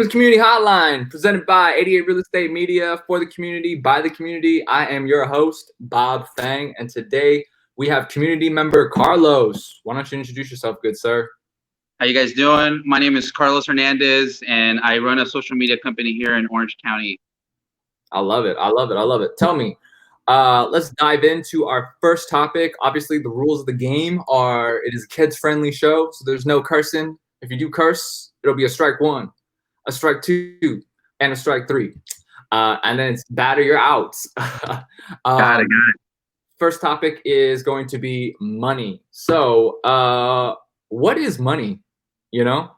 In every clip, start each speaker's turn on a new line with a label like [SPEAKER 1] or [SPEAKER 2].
[SPEAKER 1] to Community Hotline, presented by 88 Real Estate Media, for the community, by the community. I am your host, Bob Fang, and today we have community member Carlos. Why don't you introduce yourself, good sir?
[SPEAKER 2] How you guys doing? My name is Carlos Hernandez, and I run a social media company here in Orange County.
[SPEAKER 1] I love it. I love it. I love it. Tell me, let's dive into our first topic. Obviously, the rules of the game are it is a kids-friendly show, so there's no cursing. If you do curse, it'll be a strike one, a strike two, and a strike three. And then it's bad or you're out.
[SPEAKER 2] Got it.
[SPEAKER 1] First topic is going to be money. So, what is money? You know?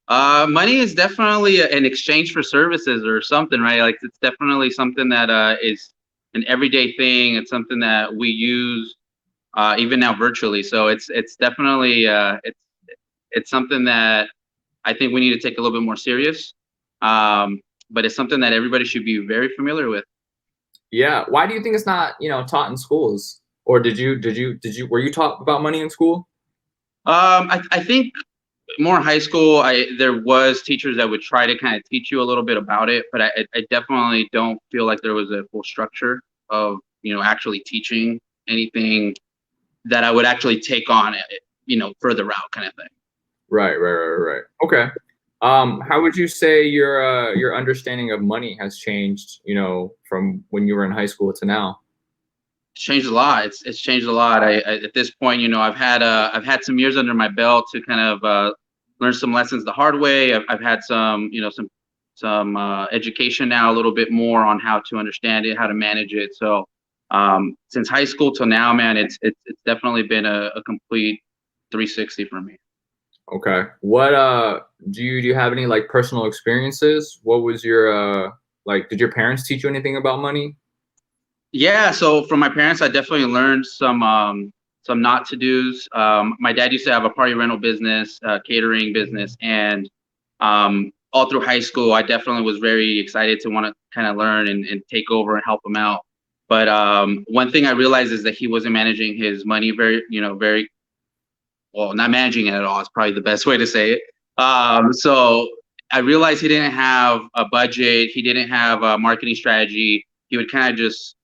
[SPEAKER 2] Money is definitely an exchange for services or something, right? Like it's definitely something that is an everyday thing. It's something that we use even now virtually. So it's definitely it's something that I think we need to take a little bit more serious. But it's something that everybody should be very familiar with.
[SPEAKER 1] Yeah. Why do you think it's not, taught in schools? Or were you taught about money in school?
[SPEAKER 2] I think more in high school, there was teachers that would try to kind of teach you a little bit about it, but I definitely don't feel like there was a full structure of, actually teaching anything that I would actually take on it, further out kind of thing.
[SPEAKER 1] Right. Okay. How would you say your understanding of money has changed, from when you were in high school to now?
[SPEAKER 2] It's changed a lot. It's changed a lot. I at this point, I've had some years under my belt to kind of learn some lessons the hard way. I've had some education now, a little bit more on how to understand it, how to manage it. So since high school till now, man, it's definitely been a complete 360 for me.
[SPEAKER 1] Okay. What do you have any like personal experiences? What was your did your parents teach you anything about money?
[SPEAKER 2] Yeah, so from my parents, I definitely learned some not to dos. My dad used to have a party rental business, catering business, and all through high school, I definitely was very excited to want to kind of learn and take over and help him out. But one thing I realized is that he wasn't managing his money very well, not managing it at all is probably the best way to say it. So I realized he didn't have a budget. He didn't have a marketing strategy. He would kind of just,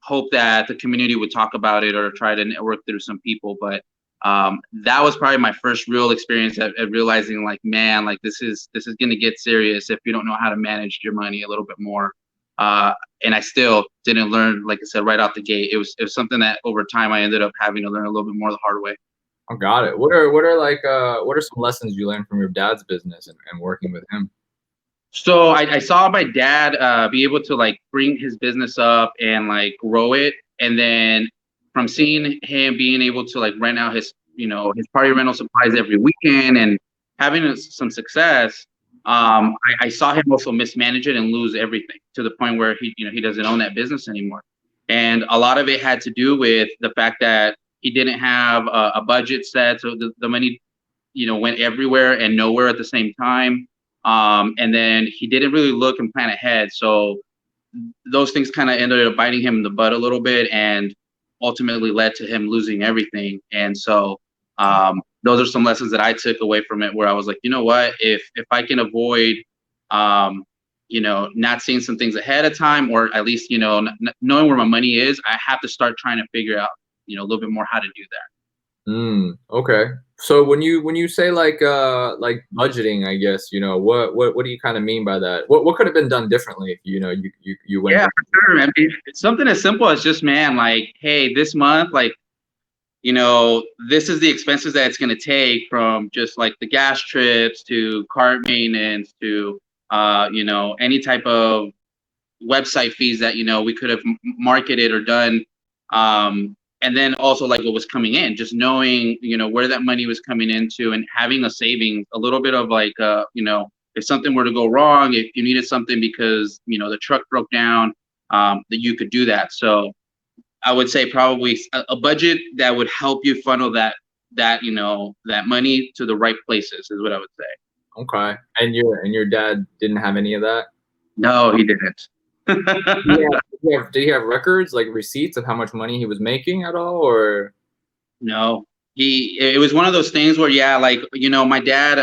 [SPEAKER 2] hope that the community would talk about it or try to network through some people. But that was probably my first real experience at realizing, like, man, like this is going to get serious if you don't know how to manage your money a little bit more. And I still didn't learn, like I said, right out the gate. It was something that over time I ended up having to learn a little bit more the hard way.
[SPEAKER 1] I got it. What are some lessons you learned from your dad's business and working with him?
[SPEAKER 2] So I saw my dad be able to like bring his business up and like grow it, and then from seeing him being able to like rent out his his party rental supplies every weekend and having some success, I saw him also mismanage it and lose everything to the point where he doesn't own that business anymore. And a lot of it had to do with the fact that he didn't have a budget set, so the money went everywhere and nowhere at the same time. And then he didn't really look and plan ahead. So those things kind of ended up biting him in the butt a little bit and ultimately led to him losing everything. And so those are some lessons that I took away from it, where I was like, you know what, if I can avoid, not seeing some things ahead of time, or at least, knowing where my money is, I have to start trying to figure out, a little bit more how to do that.
[SPEAKER 1] Okay. So when you say like budgeting, I guess, what do you kind of mean by that? What could have been done differently if you went?
[SPEAKER 2] Yeah, for sure. I mean, it's something as simple as just, man, like, hey, this month, like, this is the expenses that it's going to take, from just like the gas trips to car maintenance to any type of website fees that we could have marketed or done. And then also like what was coming in, just knowing, where that money was coming into and having a savings, a little bit of like, if something were to go wrong, if you needed something because, the truck broke down, that you could do that. So I would say probably a budget that would help you funnel that money to the right places is what I would say.
[SPEAKER 1] Okay. And your dad didn't have any of that?
[SPEAKER 2] No, he didn't.
[SPEAKER 1] Did he have records, like receipts of how much money he was making at all, or?
[SPEAKER 2] No, it was one of those things where, yeah, like, my dad,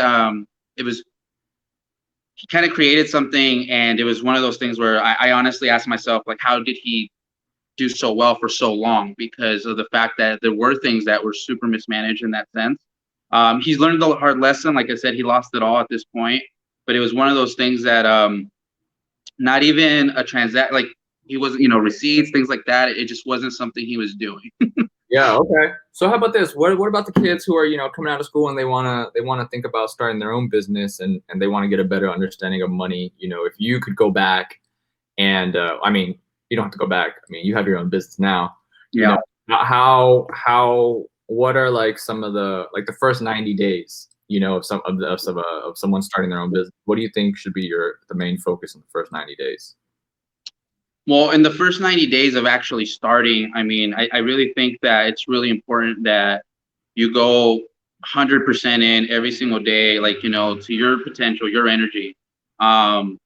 [SPEAKER 2] he kind of created something, and it was one of those things where I honestly asked myself, like, how did he do so well for so long? Because of the fact that there were things that were super mismanaged in that sense. He's learned the hard lesson. Like I said, he lost it all at this point, but it was one of those things that not even a like he wasn't, receipts, things like that. It just wasn't something he was doing.
[SPEAKER 1] Yeah. Okay. So how about this? What about the kids who are coming out of school and they wanna think about starting their own business and they want to get a better understanding of money? If you could go back and I mean, you don't have to go back. I mean, you have your own business now. You
[SPEAKER 2] Yeah.
[SPEAKER 1] know, how what are like some of the first 90 days? Of someone starting their own business. What do you think should be the main focus in the first 90 days?
[SPEAKER 2] Well, in the first 90 days of actually starting, I mean, I really think that it's really important that you go 100% in every single day, like, to your potential, your energy. Um,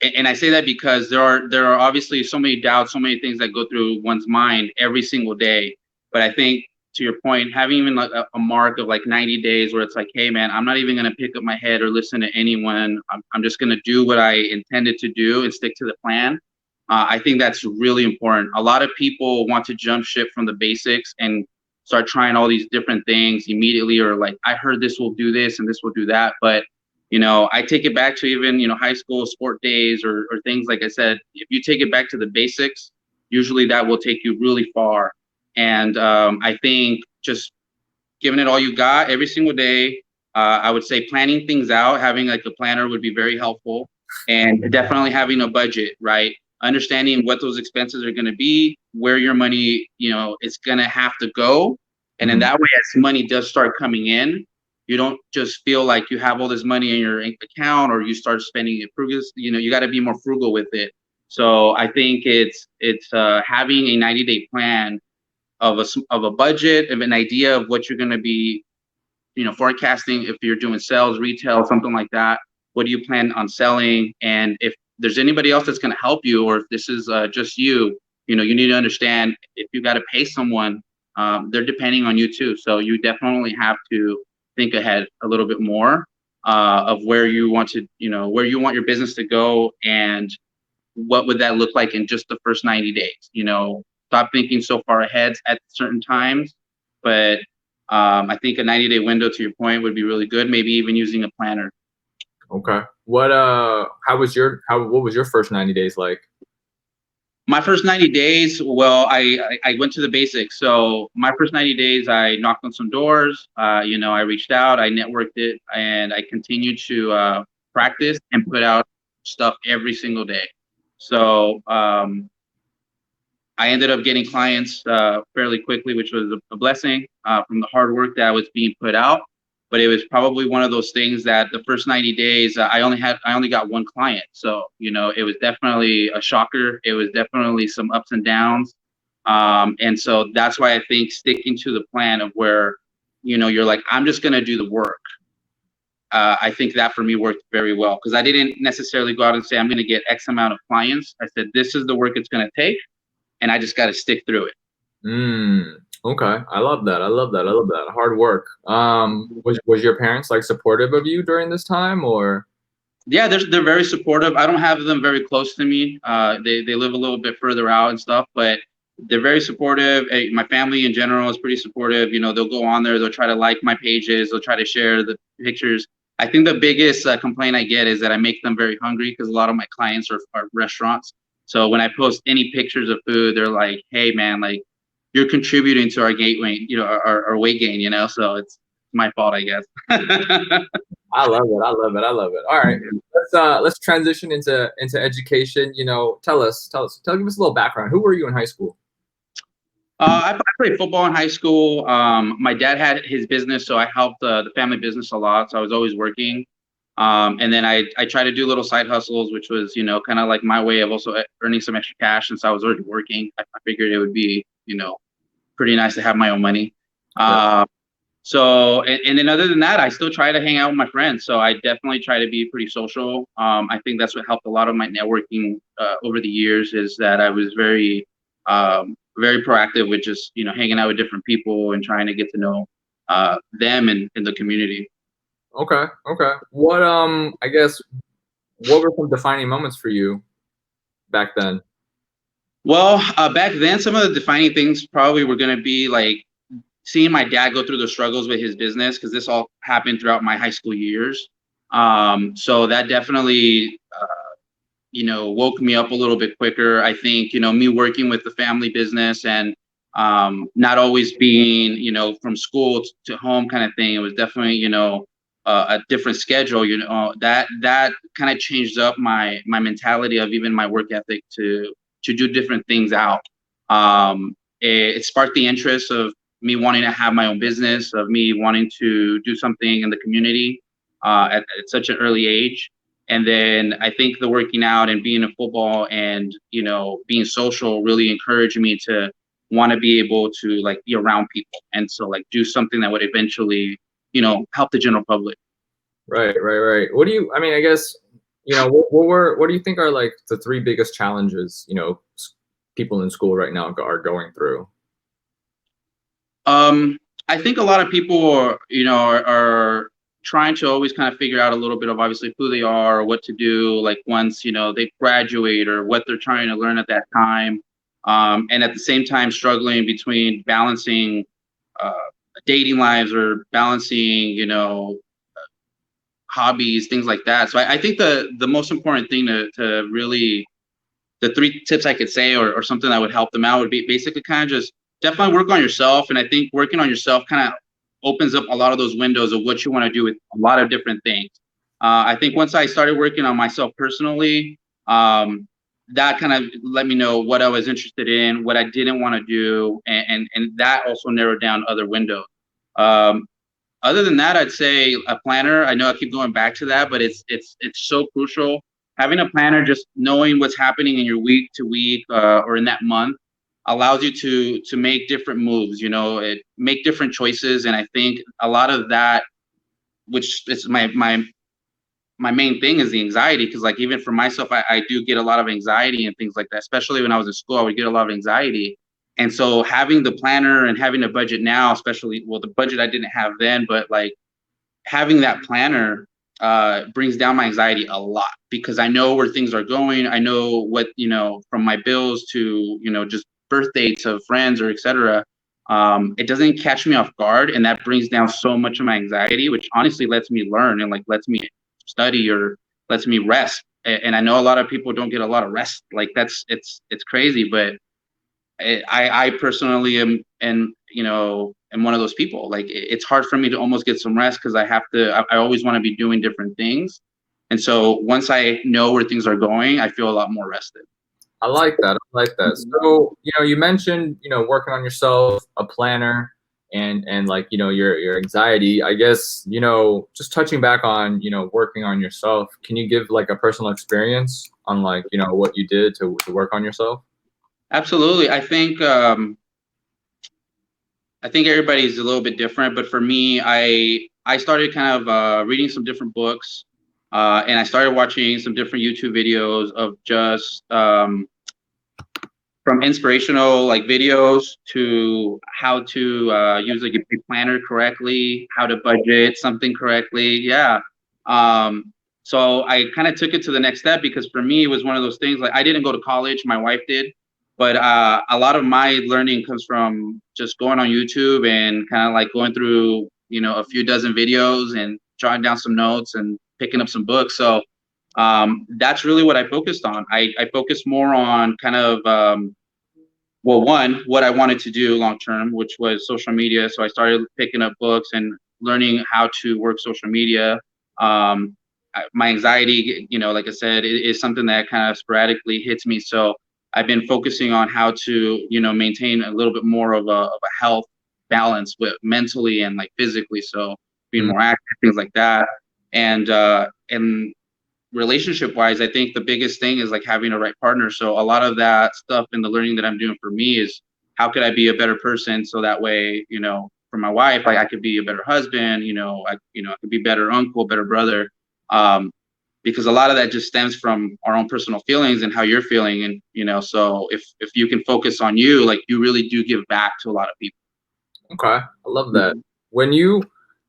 [SPEAKER 2] and I say that because there are obviously so many doubts, so many things that go through one's mind every single day. But I think, to your point, having even like a mark of like 90 days where it's like, hey man, I'm not even going to pick up my head or listen to anyone. I'm just going to do what I intended to do and stick to the plan. I think that's really important. A lot of people want to jump ship from the basics and start trying all these different things immediately, or like, I heard this will do this and this will do that. But I take it back to even, high school sport days, or things. Like I said, if you take it back to the basics, usually that will take you really far. And I think just giving it all you got every single day. I would say planning things out, having like a planner would be very helpful, and definitely having a budget, right? Understanding what those expenses are going to be, where your money, is going to have to go. And then
[SPEAKER 1] Mhm.
[SPEAKER 2] that way, as money does start coming in, you don't just feel like you have all this money in your account, or you start spending it frugal. You got to be more frugal with it. So I think it's having a 90-day plan of a budget, of an idea of what you're going to be, forecasting. If you're doing sales, retail, something like that, what do you plan on selling? And if there's anybody else that's going to help you, or if this is just you, you need to understand, if you got to pay someone, they're depending on you too. So you definitely have to think ahead a little bit more, of where you want to, where you want your business to go, and what would that look like in just the first 90 days. Stop thinking so far ahead at certain times. But I think a 90-day window, to your point, would be really good. Maybe even using a planner.
[SPEAKER 1] Okay. What was your first 90 days like?
[SPEAKER 2] My first 90 days, well, I went to the basics. So my first 90 days, I knocked on some doors. I reached out, I networked it, and I continued to practice and put out stuff every single day. So I ended up getting clients fairly quickly, which was a blessing, from the hard work that was being put out. But it was probably one of those things that the first 90 days, I only got one client. So, it was definitely a shocker. It was definitely some ups and downs. And so that's why I think sticking to the plan of where, you're like, I'm just going to do the work. I think that for me worked very well, because I didn't necessarily go out and say, I'm going to get X amount of clients. I said, this is the work it's going to take, and I just got to stick through it.
[SPEAKER 1] Okay. I love that. I love that. I love that. Hard work. Was your parents like supportive of you during this time, or?
[SPEAKER 2] Yeah, they're very supportive. I don't have them very close to me. They live a little bit further out and stuff, but they're very supportive. My family in general is pretty supportive. They'll go on there, they'll try to like my pages, they'll try to share the pictures. I think the biggest complaint I get is that I make them very hungry, because a lot of my clients are restaurants. So when I post any pictures of food, they're like, "Hey man, like, you're contributing to our gateway, our weight gain, So it's my fault, I guess."
[SPEAKER 1] I love it. I love it. I love it. All right. Let's transition into education. Give us a little background. Who were you in high school?
[SPEAKER 2] I played football in high school. My dad had his business, so I helped the family business a lot. So I was always working. And then I tried to do little side hustles, which was, kind of like my way of also earning some extra cash, since I was already working. I figured it would be, pretty nice to have my own money.
[SPEAKER 1] Yeah.
[SPEAKER 2] So, and then other than that, I still try to hang out with my friends. So I definitely try to be pretty social. I think that's what helped a lot of my networking over the years, is that I was very proactive with just, hanging out with different people and trying to get to know them and in the community.
[SPEAKER 1] Okay. Okay. What I guess what were some defining moments for you back then?
[SPEAKER 2] Well, back then, some of the defining things probably were going to be like seeing my dad go through the struggles with his business, because this all happened throughout my high school years. So that definitely, woke me up a little bit quicker. I think, me working with the family business and not always being, from school to home kind of thing. It was definitely, a different schedule. That kind of changed up my mentality of even my work ethic to do different things out. It sparked the interest of me wanting to have my own business, of me wanting to do something in the community at such an early age. And then I think the working out and being in football and, being social really encouraged me to want to be able to like be around people. And so like do something that would eventually, help the general public.
[SPEAKER 1] Right, right, right. What do you? I mean, I guess what do you think are like the three biggest challenges people in school right now are going through?
[SPEAKER 2] I think a lot of people are trying to always kind of figure out a little bit of obviously who they are or what to do, like once, they graduate, or what they're trying to learn at that time. And at the same time struggling between balancing uh, dating lives or balancing, hobbies, things like that. So I think the most important thing to really, the three tips I could say, or something that would help them out, would be basically kind of just definitely work on yourself. And I think working on yourself kind of opens up a lot of those windows of what you want to do with a lot of different things. I think once I started working on myself personally, that kind of let me know what I was interested in, what I didn't want to do, and that also narrowed down other windows. Um, Other than that, I'd say a planner. I know I keep going back to that, but it's so crucial. Having a planner, just knowing what's happening in your week to week, or in that month, allows you to make different moves. Make different choices, and I think a lot of that, which is my main thing, is the anxiety. Because like even for myself, I do get a lot of anxiety and things like that. Especially when I was in school, I would get a lot of anxiety. And so having the planner and having a budget now, especially, well, the budget I didn't have then, but like having that planner brings down my anxiety a lot, because I know where things are going. I know what, from my bills to, just birth dates of friends or etc. It doesn't catch me off guard, and that brings down so much of my anxiety, which honestly lets me learn and like lets me study or lets me rest. And I know a lot of people don't get a lot of rest. Like it's crazy, but I personally am one of those people. Like it's hard for me to almost get some rest, because I always want to be doing different things. And so once I know where things are going, I feel a lot more rested.
[SPEAKER 1] I like that. I like that. So, you mentioned, working on yourself, a planner, and like, your anxiety. I guess, just touching back on, working on yourself. Can you give like a personal experience on like, what you did to work on yourself?
[SPEAKER 2] Absolutely. I think everybody's a little bit different, but for me, I started kind of reading some different books, and I started watching some different YouTube videos of just from inspirational like videos to how to use like a planner correctly, how to budget something correctly. Yeah. So I kind of took it to the next step, because for me it was one of those things, like I didn't go to college, my wife did, but a lot of my learning comes from just going on YouTube and kind of like going through, a few dozen videos and jotting down some notes and picking up some books. So that's really what I focused on. I focused more on kind of well, one, what I wanted to do long term, which was social media. So I started picking up books and learning how to work social media. My anxiety, like I said, is something that kind of sporadically hits me. So I've been focusing on how to, maintain a little bit more of a health balance with mentally and like physically. So being more active, things like that. And relationship wise, I think the biggest thing is like having a right partner. So a lot of that stuff and the learning that I'm doing for me is how could I be a better person, so that way, for my wife, like I could be a better husband, I could be better uncle, better brother. Because a lot of that just stems from our own personal feelings and how you're feeling. And, so if you can focus on you, like you really do give back to a lot of people.
[SPEAKER 1] Okay, I love that. When you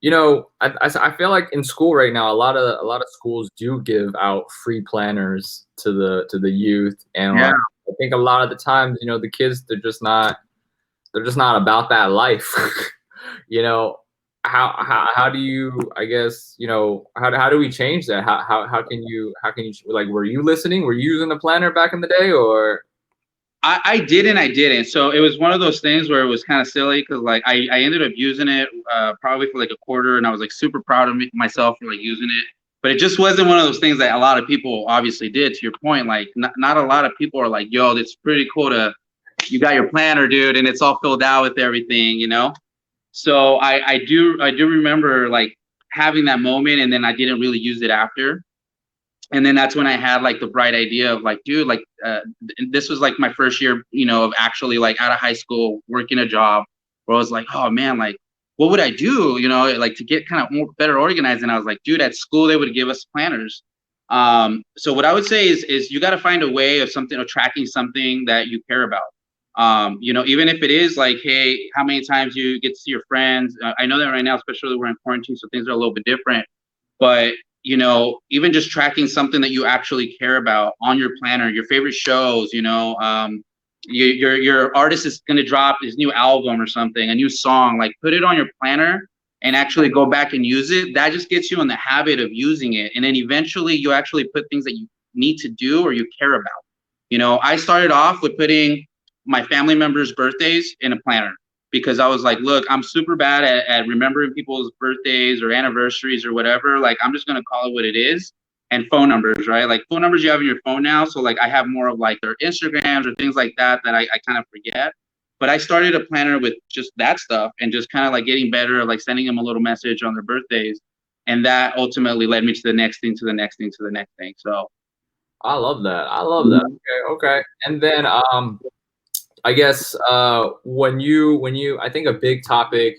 [SPEAKER 1] I feel like in school right now, a lot of schools do give out free planners to the youth, and
[SPEAKER 2] Yeah.
[SPEAKER 1] like I think a lot of the times, the kids they're just not about that life. you know, how do you I guess how do we change that? How can you like were you listening? Were you using the planner back in the day or?
[SPEAKER 2] I did and I didn't. So it was one of those things where it was kind of silly because like I ended up using it probably for like a quarter, and I was like super proud of myself for like using it. But it just wasn't one of those things that a lot of people obviously did. To your point, like not a lot of people are like, "Yo, it's pretty cool to you got your planner, dude, and it's all filled out with everything," you know. So I do remember like having that moment, and then I didn't really use it after. And then that's when I had like the bright idea of like, dude, like this was like my first year, of actually like out of high school working a job where I was like, oh man, like what would I do, like to get kind of more better organized. And I was like, dude, at school they would give us planners. So what I would say is you got to find a way of something, or tracking something that you care about. Even if it is like, hey, how many times you get to see your friends. I know that right now, especially we're in quarantine, so things are a little bit different. But even just tracking something that you actually care about on your planner, your favorite shows, your artist is going to drop his new album or something, a new song, like put it on your planner and actually go back and use it. That just gets you in the habit of using it. And then eventually you actually put things that you need to do or you care about. I started off with putting my family members' birthdays in a planner because I was like, look, I'm super bad at remembering people's birthdays or anniversaries or whatever. Like, I'm just going to call it what it is. And phone numbers, right? Like phone numbers you have in your phone now. So like I have more of like their Instagrams or things like that I kind of forget. But I started a planner with just that stuff and just kind of like getting better, like sending them a little message on their birthdays. And that ultimately led me to the next thing, to the next thing, to the next thing. So
[SPEAKER 1] I love that. I love that. Okay, okay. And then I guess when you I think a big topic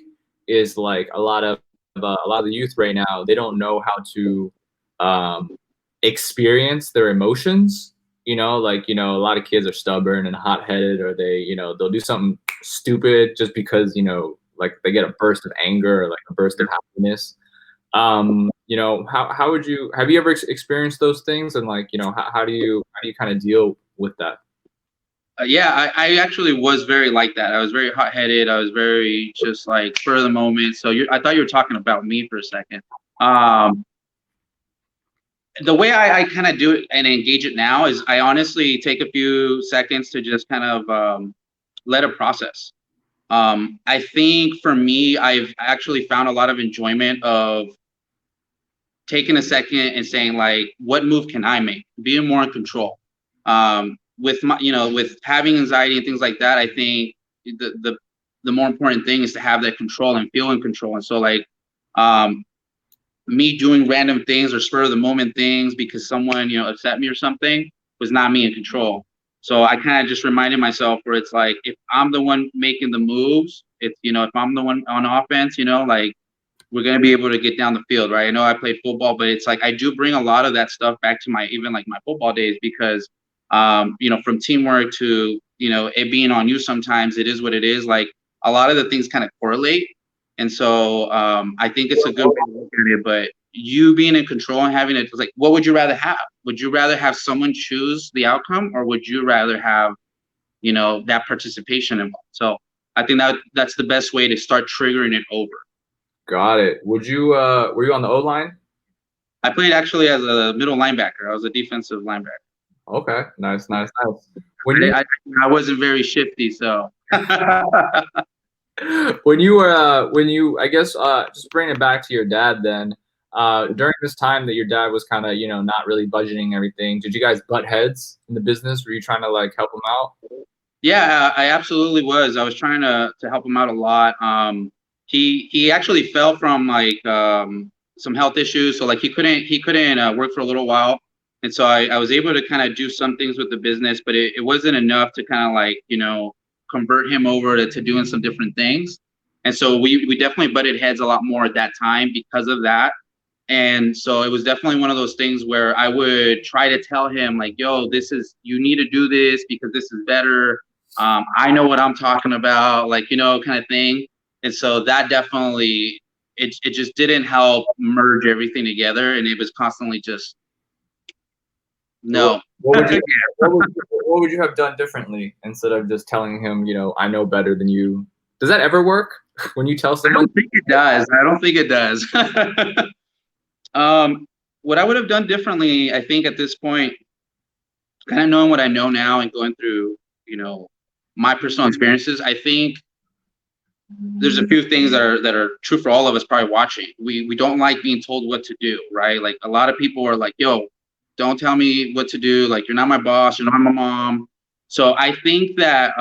[SPEAKER 1] is like a lot of the youth right now, they don't know how to um experience their emotions. A lot of kids are stubborn and hot-headed, or they'll do something stupid just because, like they get a burst of anger or like a burst of happiness. How would you have you ever experienced those things, and like, how do you kind of deal with that?
[SPEAKER 2] yeah, I actually was very like that. I was very hot headed. I was very just like spur of the moment. So I thought you were talking about me for a second. Um, the way I kind of do it and engage it now is I honestly take a few seconds to just kind of let it process. I think for me, I've actually found a lot of enjoyment of taking a second and saying like, what move can I make? Being more in control. With my, with having anxiety and things like that, I think the more important thing is to have that control and feel in control. And so like, um, me doing random things or spur of the moment things because someone upset me or something was not me in control. So I kind of just reminded myself where it's like if I'm the one making the moves, it's if I'm the one on offense, like we're going to be able to get down the field, right? I know I played football, but it's like I do bring a lot of that stuff back to my even like my football days because from teamwork to it being on you, sometimes it is what it is. Like a lot of the things kind of correlate, and so I think it's a good way to look at it. But you being in control and having it, like, what would you rather have? Would you rather have someone choose the outcome, or would you rather have that participation involved? So I think that's the best way to start triggering it over.
[SPEAKER 1] Got it. Were you on the O line?
[SPEAKER 2] I played actually as a middle linebacker. I was a defensive linebacker.
[SPEAKER 1] Okay, nice, nice, nice. When you
[SPEAKER 2] I, I wasn't very shifty, so
[SPEAKER 1] when you I guess just bring it back to your dad then. During this time that your dad was kind of not really budgeting everything, did you guys butt heads in the business? Were you trying to like help him out?
[SPEAKER 2] yeah, I absolutely was. I was trying to help him out a lot. He actually fell from like some health issues, so like he couldn't work for a little while, and so I was able to kind of do some things with the business, but it wasn't enough to kind of like convert him over to doing some different things, and so we definitely butted heads a lot more at that time because of that. And so it was definitely one of those things where I would try to tell him like, yo, you need to do this because this is better. I know what I'm talking about, like, kind of thing. And so that definitely it just didn't help merge everything together, and it was constantly just no.
[SPEAKER 1] What would you what would you have done differently instead of just telling him, I know better than you? Does that ever work when you tell
[SPEAKER 2] I
[SPEAKER 1] someone?
[SPEAKER 2] don't think it does. I don't think it does. What I would have done differently, I think at this point, kind of knowing what I know now and going through, my personal experiences, I think there's a few things that are true for all of us probably watching. We don't like being told what to do, right? Like a lot of people are like, yo, don't tell me what to do. Like, you're not my boss, you're not my mom. So I think that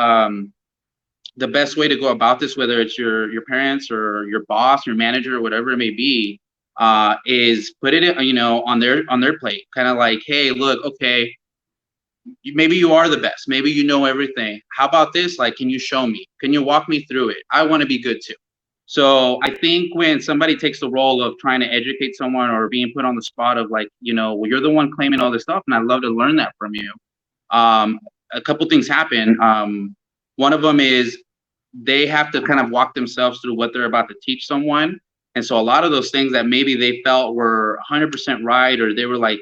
[SPEAKER 2] the best way to go about this, whether it's your parents or your boss, your manager, or whatever it may be, is put it on their plate. Kind of like, hey, look, okay, maybe you are the best. Maybe you know everything. How about this? Like, can you show me? Can you walk me through it? I want to be good too. So I think when somebody takes the role of trying to educate someone or being put on the spot of like, well, you're the one claiming all this stuff, and I'd love to learn that from you. A couple things happen. One of them is they have to kind of walk themselves through what they're about to teach someone. And so a lot of those things that maybe they felt were 100% right, or they were like,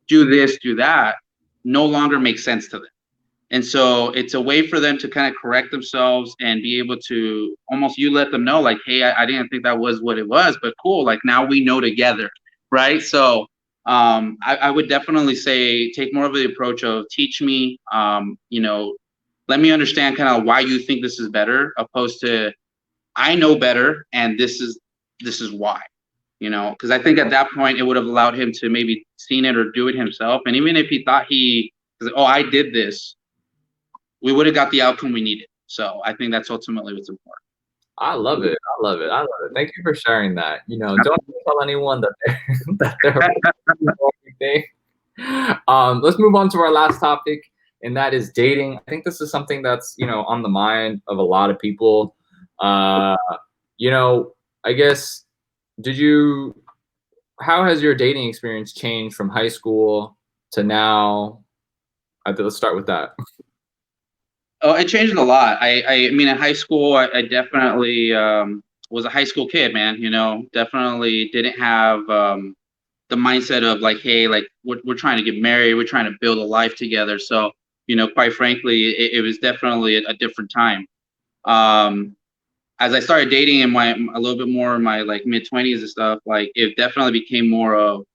[SPEAKER 2] do this, do that, no longer make sense to them. And so it's a way for them to kind of correct themselves and be able to almost, you let them know like, hey, I didn't think that was what it was, but cool. Like now we know together. Right. So I would definitely say take more of the approach of teach me, let me understand kind of why you think this is better, opposed to I know better and this is why. Because I think at that point it would have allowed him to maybe seen it or do it himself. And even if he thought I did this, we would have got the outcome we needed. So I think that's ultimately what's important.
[SPEAKER 1] I love it. I love it. I love it. Thank you for sharing that. Don't tell anyone that they're everything. Let's move on to our last topic, and that is dating. I think this is something that's on the mind of a lot of people. I guess how has your dating experience changed from high school to now? Let's start with that.
[SPEAKER 2] Oh, it changed a lot. I mean, in high school, I definitely was a high school kid, man. Definitely didn't have the mindset of like, hey, like we're trying to get married, we're trying to build a life together. So, quite frankly, it was definitely a different time. As I started dating in a little bit more in my like mid-20s and stuff, like it definitely became more of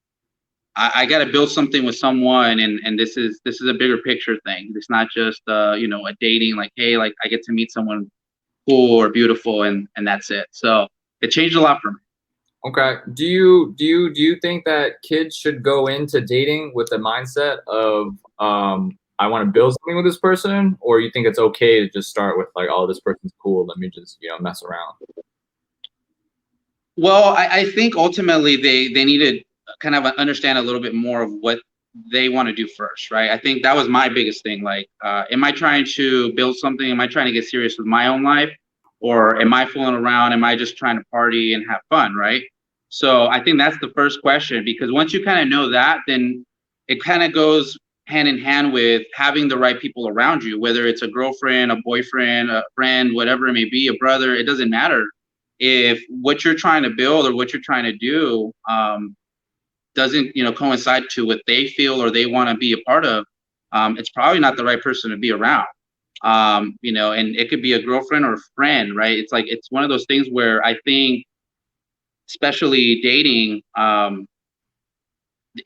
[SPEAKER 2] I got to build something with someone, and this is a bigger picture thing. It's not just a dating like, hey, like I get to meet someone cool or beautiful, and that's it. So it changed a lot for me.
[SPEAKER 1] Okay. Do you think that kids should go into dating with the mindset of I want to build something with this person, or you think it's okay to just start with like, oh, this person's cool, let me just mess around?
[SPEAKER 2] Well, I think ultimately they need to kind of understand a little bit more of what they want to do first, right? I think that was my biggest thing. Like, am I trying to build something? Am I trying to get serious with my own life? Or am I fooling around? Am I just trying to party and have fun, right? So I think that's the first question, because once you kind of know that, then it kind of goes hand in hand with having the right people around you, whether it's a girlfriend, a boyfriend, a friend, whatever it may be, a brother, it doesn't matter. If what you're trying to build or what you're trying to do doesn't coincide to what they feel or they want to be a part of, it's probably not the right person to be around. And it could be a girlfriend or a friend, right? It's like it's one of those things where I think, especially dating,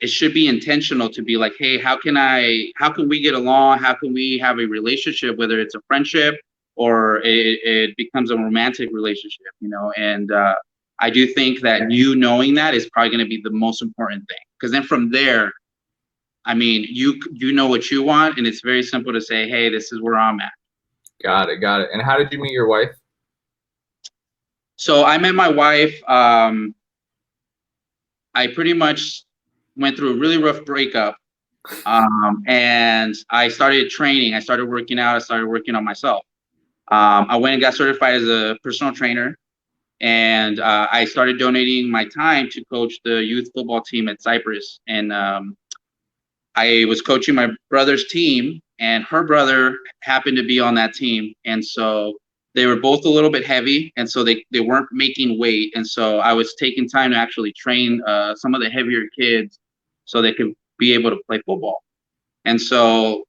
[SPEAKER 2] it should be intentional to be like, hey, how can we get along? How can we have a relationship, whether it's a friendship or it becomes a romantic relationship, and I do think that you knowing that is probably going to be the most important thing, because then from there, I mean, you know what you want, and it's very simple to say, hey, this is where I'm at.
[SPEAKER 1] Got it. And how did you meet your wife?
[SPEAKER 2] So I met my wife. I pretty much went through a really rough breakup, and I started training. I started working out. I started working on myself. I went and got certified as a personal trainer, and I started donating my time to coach the youth football team at Cyprus. And I was coaching my brother's team, and her brother happened to be on that team. And so They were both a little bit heavy, and so they weren't making weight. And so I was taking time to actually train some of the heavier kids so they could be able to play football. And so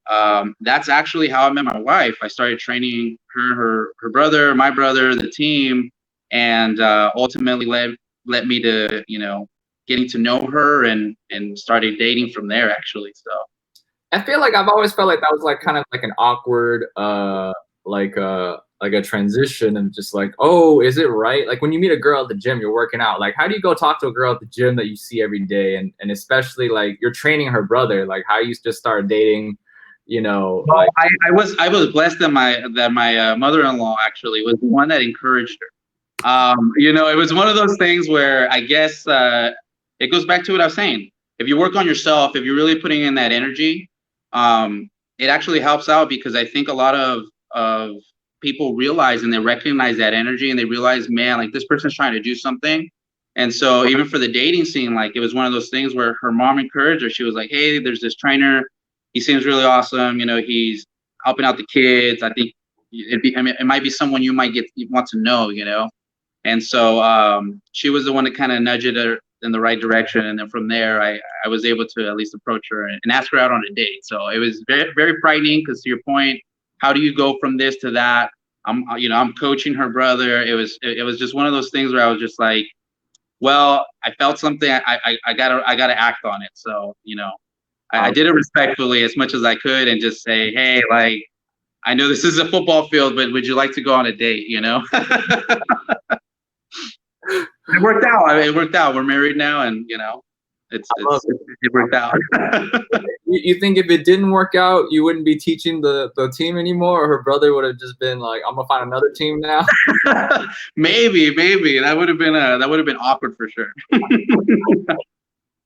[SPEAKER 2] that's actually how I met my wife. I started training her brother, my brother, the team, and ultimately led me to, you know, getting to know her and started dating from there, actually. So
[SPEAKER 1] I feel like I've always felt like that was like kind of like an awkward like a transition and just like, oh, is it right? Like when you meet a girl at the gym, you're working out. Like how do you go talk to a girl at the gym that you see every day, and especially like you're training her brother, like how you just started dating, you know,
[SPEAKER 2] well,
[SPEAKER 1] like
[SPEAKER 2] I was blessed that my mother-in-law actually was the one that encouraged her. You know, it was one of those things where I guess it goes back to what I was saying. If you work on yourself, if you're really putting in that energy, it actually helps out, because I think a lot of people realize and they recognize that energy and they realize, man, like this person's trying to do something. And so even for the dating scene, like it was one of those things where her mom encouraged her. She was like, hey, there's this trainer. He seems really awesome. You know, he's helping out the kids. I think I mean, it might be someone you want to know, you know? And so she was the one that kind of nudged her in the right direction. And then from there, I was able to at least approach her and ask her out on a date. So it was very, very frightening, because to your point, how do you go from this to that? I'm coaching her brother. It was just one of those things where I was just like, well, I felt something. I gotta act on it. So, you know, I did it respectfully as much as I could and just say, hey, like, I know this is a football field, but would you like to go on a date? You know? It worked out. It worked out. We're married now, and you know, it worked out.
[SPEAKER 1] you think if it didn't work out, you wouldn't be teaching the team anymore, or her brother would have just been like, I'm gonna find another team now?
[SPEAKER 2] Maybe that would have been awkward for sure.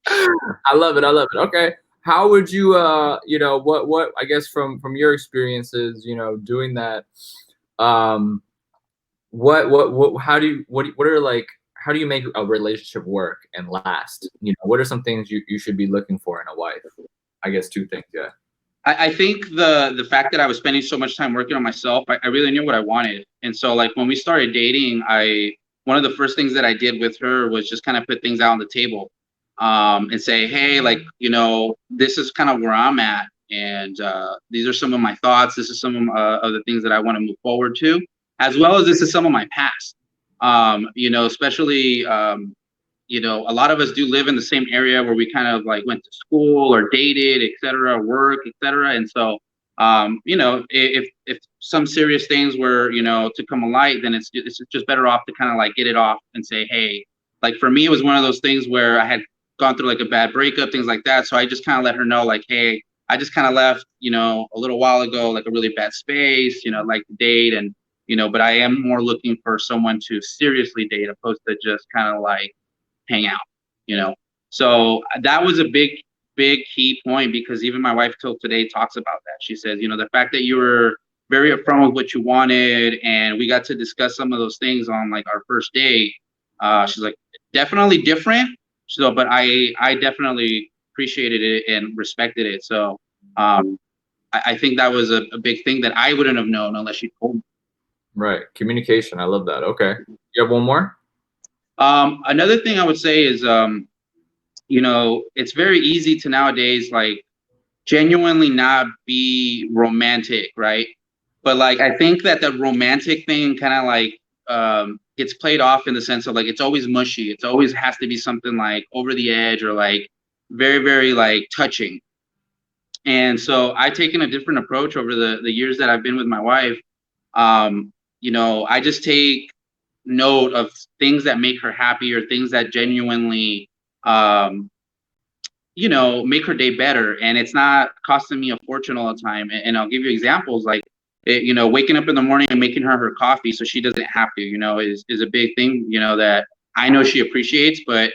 [SPEAKER 1] I love it. I love it. Okay. How would you you know, what I guess from your experiences, you know, doing that, um what how do you what are like how do you make a relationship work and last? You know, what are some things you should be looking for in a wife? I guess two things, yeah.
[SPEAKER 2] I think the fact that I was spending so much time working on myself, I really knew what I wanted. And so like when we started dating, one of the first things that I did with her was just kind of put things out on the table, and say, hey, like, you know, this is kind of where I'm at. And these are some of my thoughts. This is some of the things that I want to move forward to, as well as this is some of my past. You know, especially you know, a lot of us do live in the same area where we kind of like went to school or dated, et cetera, work, et cetera. And so, you know, if some serious things were, you know, to come alight, then it's just better off to kind of like get it off and say, hey, like for me, it was one of those things where I had gone through like a bad breakup, things like that. So I just kind of let her know, like, hey, I just kind of left, you know, a little while ago, like a really bad space, you know, like to date, and, you know, but I am more looking for someone to seriously date opposed to just kind of like hang out, you know? So that was a big key point, because even my wife till today talks about that. She says, you know, the fact that you were very upfront with what you wanted, and we got to discuss some of those things on like our first date. She's like, definitely different. So, but I definitely appreciated it and respected it. So I think that was a big thing that I wouldn't have known unless she told me.
[SPEAKER 1] Right. Communication. I love that. Okay. You have one more?
[SPEAKER 2] Another thing I would say is, you know, it's very easy to nowadays like genuinely not be romantic, right? But like I think that the romantic thing kind of like gets played off in the sense of like it's always mushy. It's always has to be something like over the edge or like very, very like touching. And so I've taken a different approach over the years that I've been with my wife. You know, I just take note of things that make her happy or things that genuinely you know, make her day better, and it's not costing me a fortune all the time. And I'll give you examples like you know, waking up in the morning and making her coffee so she doesn't have to, you know, is a big thing, you know, that I know she appreciates, but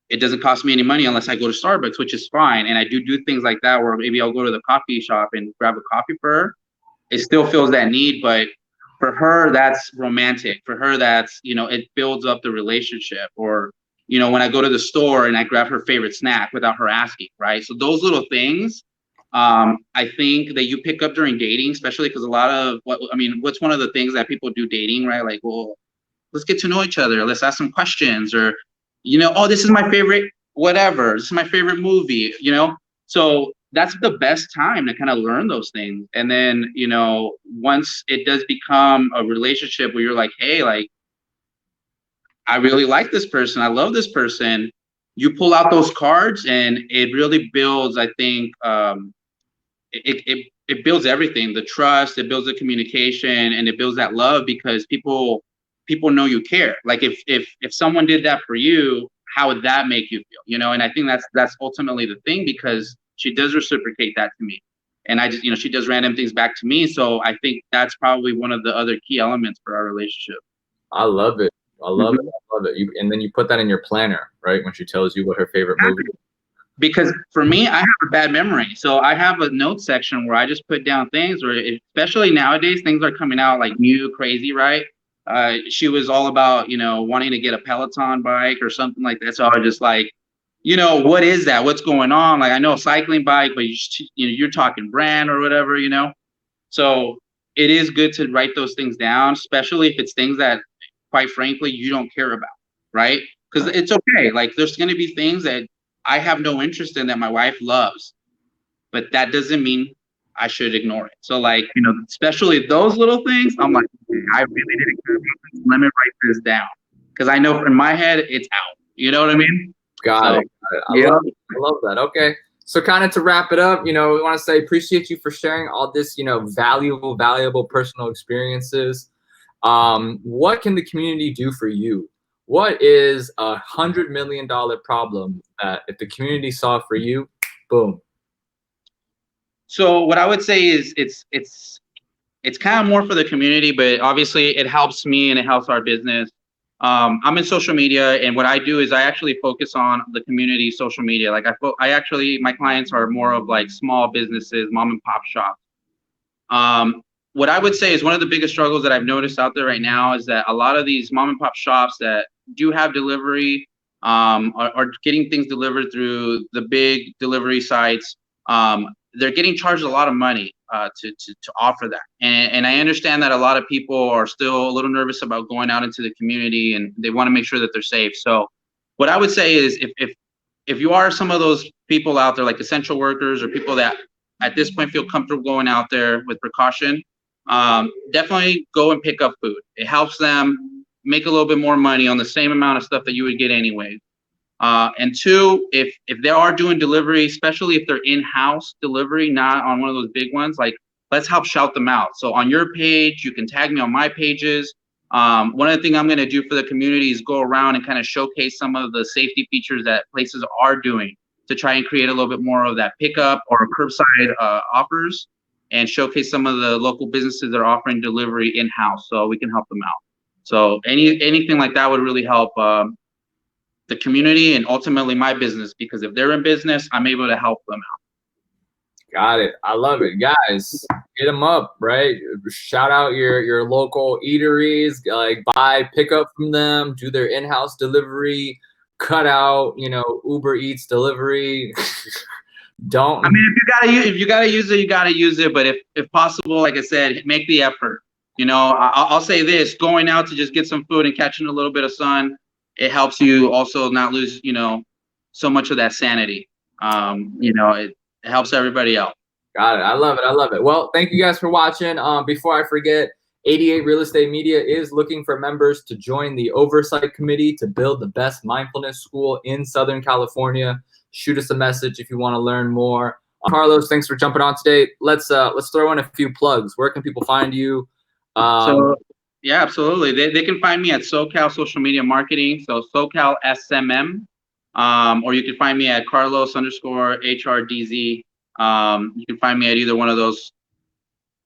[SPEAKER 2] it doesn't cost me any money unless I go to Starbucks, which is fine. And I do things like that where maybe I'll go to the coffee shop and grab a coffee for her. It still feels that need, but for her, that's romantic. For her, that's, you know, it builds up the relationship. Or, you know, when I go to the store and I grab her favorite snack without her asking, right? So those little things, I think that you pick up during dating, especially because a lot of what's one of the things that people do dating, right? Like, well, let's get to know each other. Let's ask some questions, or, oh, this is my favorite, whatever. This is my favorite movie, So that's the best time to kind of learn those things. And then, once it does become a relationship where you're like, hey, like, I really like this person, I love this person, you pull out those cards and it really builds, I think, it builds everything, the trust, it builds the communication, and it builds that love, because people know you care. Like if someone did that for you, how would that make you feel? And I think that's ultimately the thing, because she does reciprocate that to me. And I just, she does random things back to me. So I think that's probably one of the other key elements for our relationship.
[SPEAKER 1] I love it. I love it. I love it. And then you put that in your planner, right? When she tells you what her favorite movie is.
[SPEAKER 2] Because for me, I have a bad memory. So I have a note section where I just put down things where, especially nowadays, things are coming out like new, crazy, right? She was all about, wanting to get a Peloton bike or something like that. So I was just like, what is that? What's going on? Like, I know a cycling bike, but you're talking brand or whatever, So it is good to write those things down, especially if it's things that, quite frankly, you don't care about, right? Because it's okay. Like, there's going to be things that I have no interest in that my wife loves, but that doesn't mean I should ignore it. So, like, especially those little things, I'm like, I really didn't care about this. Let me write this down, because I know in my head it's out. You know what I mean?
[SPEAKER 1] Got it. I love that. Okay. So kind of to wrap it up, we want to say appreciate you for sharing all this, valuable personal experiences. What can the community do for you? What is $100 million problem that if the community solved for you, boom?
[SPEAKER 2] So what I would say is it's kind of more for the community, but obviously it helps me and it helps our business. I'm in social media, and what I do is I actually focus on the community social media. Like my clients are more of like small businesses, mom and pop shops. What I would say is one of the biggest struggles that I've noticed out there right now is that a lot of these mom and pop shops that do have delivery are getting things delivered through the big delivery sites. They're getting charged a lot of money to offer that. And I understand that a lot of people are still a little nervous about going out into the community, and they want to make sure that they're safe. So what I would say is if you are some of those people out there, like essential workers or people that at this point feel comfortable going out there with precaution, definitely go and pick up food. It helps them make a little bit more money on the same amount of stuff that you would get anyway. And two, if they are doing delivery, especially if they're in-house delivery, not on one of those big ones, like, let's help shout them out. So on your page, you can tag me on my pages. One of the things I'm going to do for the community is go around and kind of showcase some of the safety features that places are doing to try and create a little bit more of that pickup or curbside offers, and showcase some of the local businesses that are offering delivery in-house, so we can help them out. So anything like that would really help the community and ultimately my business, because if they're in business, I'm able to help them out.
[SPEAKER 1] Got it. I love it. Guys, hit them up, right? Shout out your local eateries, like pick up from them, do their in-house delivery, cut out, Uber Eats delivery. Don't.
[SPEAKER 2] I mean, if you gotta use it, you gotta use it. But if possible, like I said, make the effort. I'll say this: going out to just get some food and catching a little bit of sun, it helps you also not lose, so much of that sanity. It helps everybody out.
[SPEAKER 1] Got it. I love it. I love it. Well, thank you guys for watching. Before I forget, 88 Real Estate Media is looking for members to join the oversight committee to build the best mindfulness school in Southern California. Shoot us a message if you want to learn more. Carlos, thanks for jumping on today. Let's throw in a few plugs. Where can people find you?
[SPEAKER 2] Yeah, absolutely. They can find me at SoCal Social Media Marketing, so SoCal SMM, or you can find me at Carlos_HRDZ. You can find me at either one of those.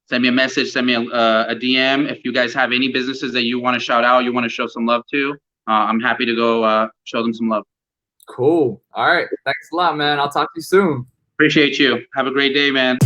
[SPEAKER 2] Send me a message, send me a DM. If you guys have any businesses that you want to shout out, you want to show some love to, I'm happy to go show them some love.
[SPEAKER 1] Cool. All right. Thanks a lot, man. I'll talk to you soon.
[SPEAKER 2] Appreciate you. Have a great day, man.